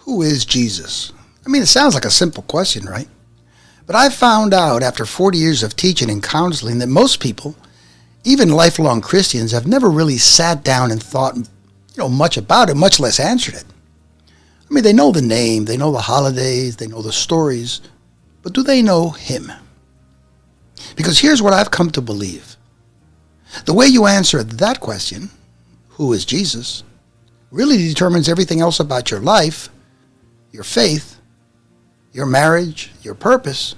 Who is Jesus? I mean, it sounds like a simple question, right? But I found out after 40 years of teaching and counseling that most people, even lifelong Christians, have never really sat down and thought, much about it, much less answered it. I mean, they know the name, they know the holidays, they know the stories, but do they know him? Because here's what I've come to believe. The way you answer that question, who is Jesus, really determines everything else about your life, your faith, your marriage, your purpose,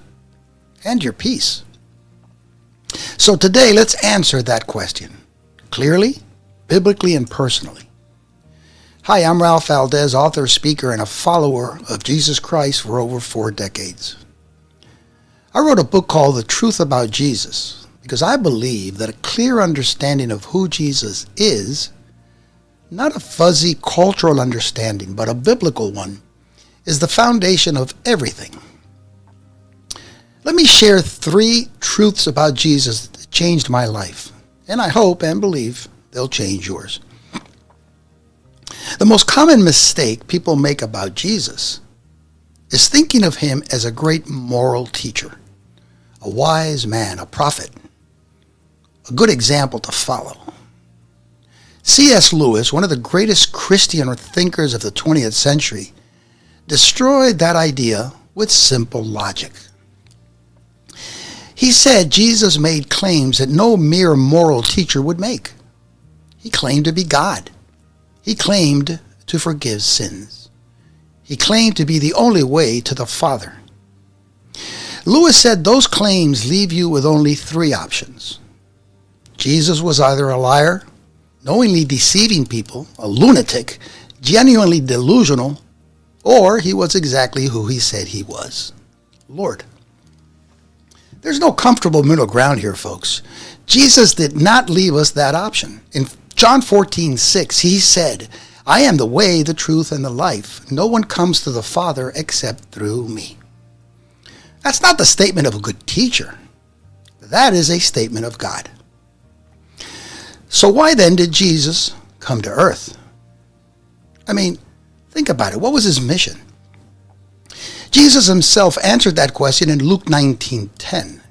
and your peace. So today, let's answer that question clearly, biblically, and personally. Hi, I'm Ralph Valdes, author, speaker, and a follower of Jesus Christ for over 4 decades. I wrote a book called The Truth About Jesus because I believe that a clear understanding of who Jesus is, not a fuzzy cultural understanding, but a biblical one, is the foundation of everything. Let me share 3 truths about Jesus that changed my life, and I hope and believe they'll change yours. The most common mistake people make about Jesus is thinking of him as a great moral teacher, a wise man, a prophet, a good example to follow. C.S. Lewis, one of the greatest Christian thinkers of the 20th century, destroyed that idea with simple logic. He said Jesus made claims that no mere moral teacher would make. He claimed to be God. He claimed to forgive sins. He claimed to be the only way to the Father. Lewis said those claims leave you with only 3 options. Jesus was either a liar, knowingly deceiving people, a lunatic, genuinely delusional, or he was exactly who he said he was, Lord. There's no comfortable middle ground here, folks. Jesus did not leave us that option. In John 14:6, he said, I am the way, the truth, and the life. No one comes to the Father except through me. That's not the statement of a good teacher. That is a statement of God. So why then did Jesus come to earth? I mean, think about it. What was his mission? Jesus himself answered that question in Luke 19:10.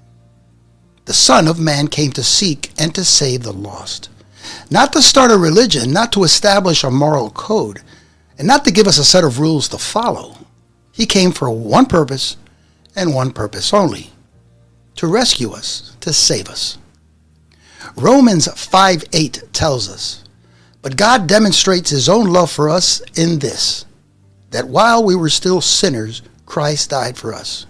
The Son of Man came to seek and to save the lost. Not to start a religion, not to establish a moral code, and not to give us a set of rules to follow. He came for one purpose and one purpose only: to rescue us, to save us. Romans 5:8 tells us, but God demonstrates his own love for us in this, that while we were still sinners, Christ died for us.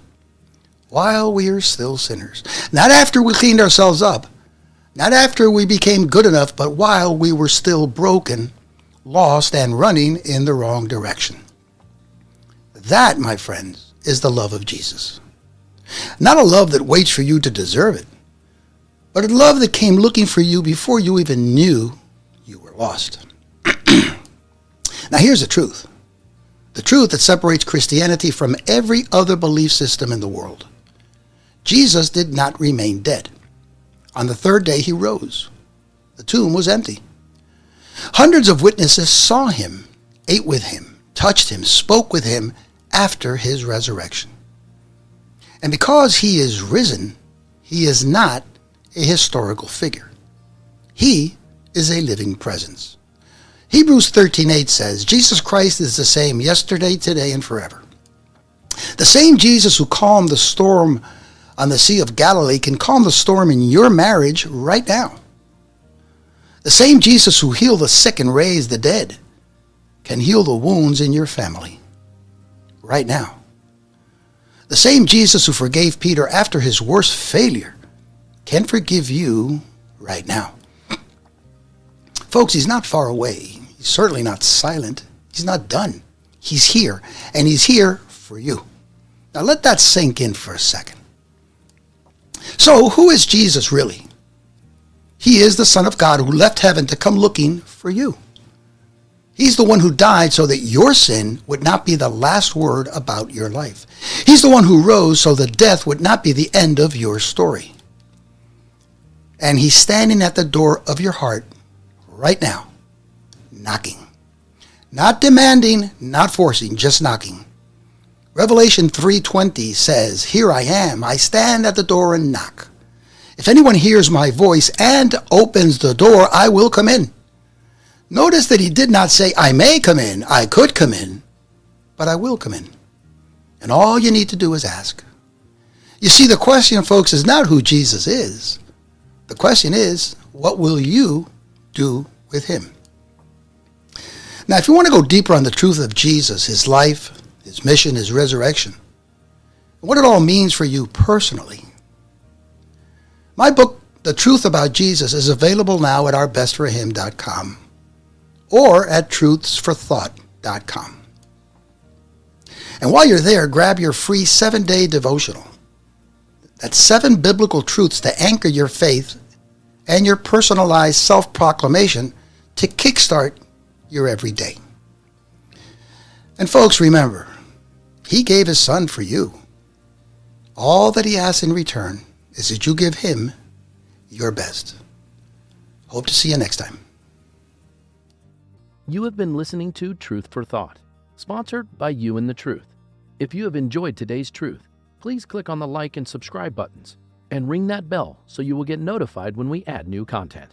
While we are still sinners. Not after we cleaned ourselves up, not after we became good enough, but while we were still broken, lost, and running in the wrong direction. That, my friends, is the love of Jesus. Not a love that waits for you to deserve it, but a love that came looking for you before you even knew you were lost. Now here's the truth. The truth that separates Christianity from every other belief system in the world. Jesus did not remain dead. On the 3rd day he rose. The tomb was empty. Hundreds of witnesses saw him, ate with him, touched him, spoke with him after his resurrection. And because he is risen, he is not a historical figure. He is a living presence. Hebrews 13:8 says, Jesus Christ is the same yesterday, today, and forever. The same Jesus who calmed the storm on the Sea of Galilee can calm the storm in your marriage right now. The same Jesus who healed the sick and raised the dead can heal the wounds in your family right now. The same Jesus who forgave Peter after his worst failure can forgive you right now. Folks, he's not far away. He's certainly not silent. He's not done. He's here, and he's here for you. Now let that sink in for a second. So who is Jesus really? He is the Son of God who left heaven to come looking for you. He's the one who died so that your sin would not be the last word about your life. He's the one who rose so that death would not be the end of your story. And he's standing at the door of your heart right now, knocking. Not demanding, not forcing, just knocking. Revelation 3:20 says, "Here I am, I stand at the door and knock. If anyone hears my voice and opens the door, I will come in." Notice that he did not say, "I may come in, I could come in," but "I will come in." And all you need to do is ask. You see, the question, folks, is not who Jesus is. The question is, what will you do with him? Now, if you want to go deeper on the truth of Jesus, his life, his mission, his resurrection, and what it all means for you personally, my book, The Truth About Jesus, is available now at ourbestforhim.com or at truthsforthought.com. And while you're there, grab your free 7-day devotional. That's 7 biblical truths to anchor your faith and your personalized self-proclamation to kickstart your everyday. And folks, remember, he gave his son for you. All that he asks in return is that you give him your best. Hope to see you next time. You have been listening to Truth for Thought, sponsored by You and the Truth. If you have enjoyed today's truth, please click on the like and subscribe buttons and ring that bell so you will get notified when we add new content.